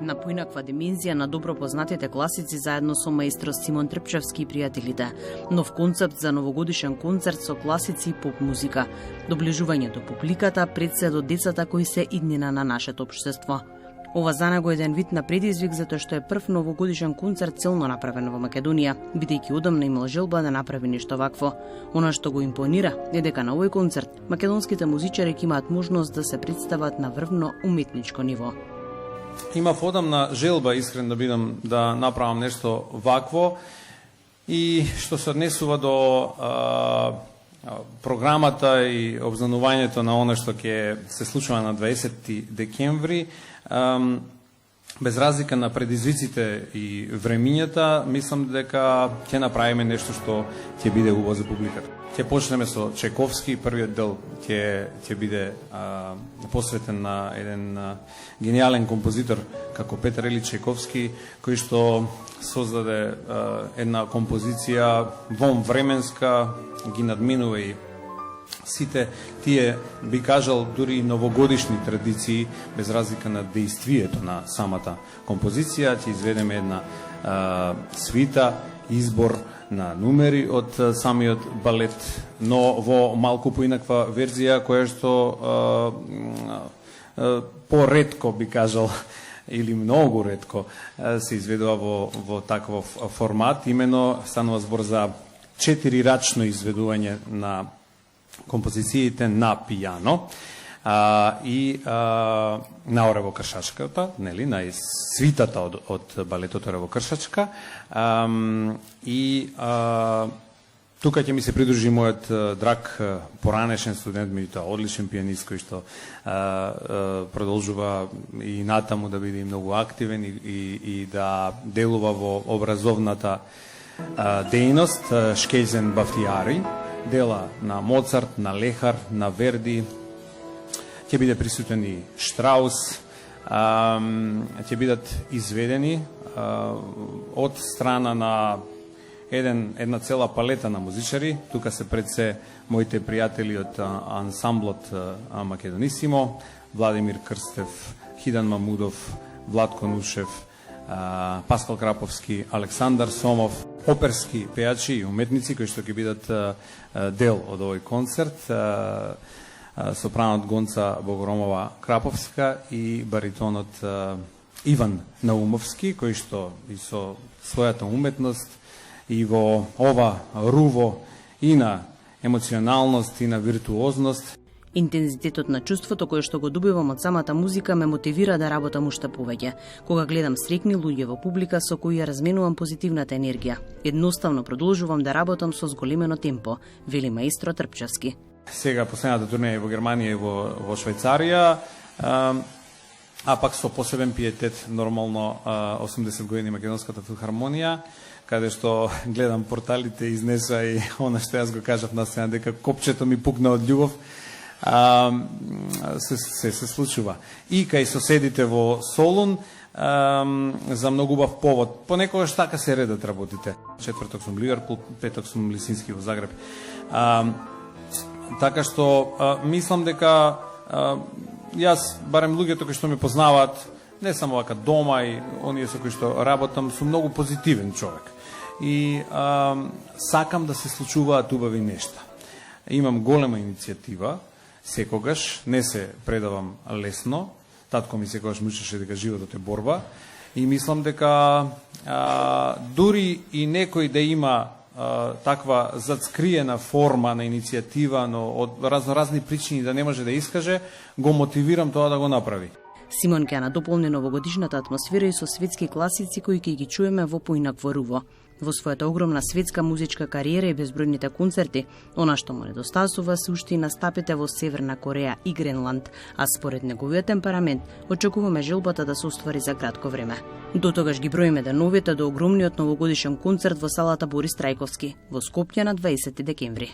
една поинаква димензија на добро познатите класици заедно со маестро Симон Трпчевски и пријателите. Нов концепт за новогодишен концерт со класици и поп музика. Доближување до публиката, пред се до децата кои се иднина на нашето општество. Ова за него е еден вид на предизвик затоа што е прв новогодишен концерт целно направен во Македонија, бидејќи одамна имал желба да направи нешто вакво. Она што го импонира е дека на овој концерт македонските музичари ќе имаат можност да се представат на врвно уметничко ниво. Имав одамна желба, искрен да бидам, да направам нешто вакво и што се однесува до програмата и обзнанувањето на оно што ќе се случува на 20 декември, без разлика на предизвиците и времињата, мислам дека ќе направиме нешто што ќе биде убаво за публиката. Ќе почнеме со Чайковски, првиот дел ќе биде посветен на еден гениален композитор како Петар Илич Чайковски, кој што создаде една композиција вонвременска, ги надминува и сите тие, би кажал, дури и новогодишни традиции, без разлика на действието на самата композиција. Ќе изведеме една свита, избор на numeri од самиот балет, но во малку поинаква верзија, која што поретко, би кажал, или многу ретко се изведува во таков формат. Имено станува збор за 4-рачно изведување на композициите на пијано и на Оревокршачката, нели, на свитата од балетот Оревокршачка. И тука ќе ми се придружи мојот драг поранешен студент, меѓутоа одличен пијанист кој што продолжува и натаму да биде многу активен и да делува во образовната дејност, Шкејзен Бафтијари, дела на Моцарт, на Лехар, на Верди, ќе биде присутен и Штраус, ќе бидат изведени од страна на една цела палета на музичари. Тука се пред се моите пријатели од ансамблот Македонисимо, Владимир Крстев, Хидан Мамудов, Владко Нушев, Паскал Краповски, Александар Сомов, оперски пејачи и уметници кои што ќе бидат дел од овој концерт, сопранот Гонца Богоромова Краповска и баритонот Иван Наумовски, кој што и со својата уметност и во ова руво и на емоционалност и на виртуозност. Интензитетот на чувството кое што го добивам од самата музика ме мотивира да работам уште повеќе. Кога гледам среќни луѓе во публика со кои ја разменувам позитивната енергија, едноставно продолжувам да работам со зголемено темпо, вели маестро Трпчевски. Сега последната турнеја во Германија и во Швајцарија, а пак со посебен пиетет нормално 80 години Македонската филхармонија, каде што гледам порталите изнеса и она што јас го кажав на сцена дека копчето ми пукна од љубов, се случува. И кај соседите во Солун за многу убав повод. Понекогаш така се редат работите. Четврток сум Ливерпул, петок сум Лисински во Загреб. Така што мислам дека јас, барем луѓето кои што ме познаваат, не само вака дома и оние со кои што работам, сум многу позитивен човек. И сакам да се случуваат убави нешта. Имам голема иницијатива, секогаш, не се предавам лесно, татко ми секогаш ми учеше дека животот е борба, и мислам дека дури и некој да има таква зацкриена форма на иницијатива, но од разни причини да не може да искаже, го мотивирам тоа да го направи. Симон ќе надополни новогодишната атмосфера и со светски класици кои ќе ги чуеме во поинакво руво. Во својата огромна светска музичка кариера и безбројните концерти, она што му недостасува се уште и настапите во Северна Кореја и Гренланд, а според неговиот темперамент очекуваме желбата да се оствари за кратко време. До тогаш ги броиме деновите до огромниот новогодишен концерт во салата Борис Трајковски во Скопје на 20 декември.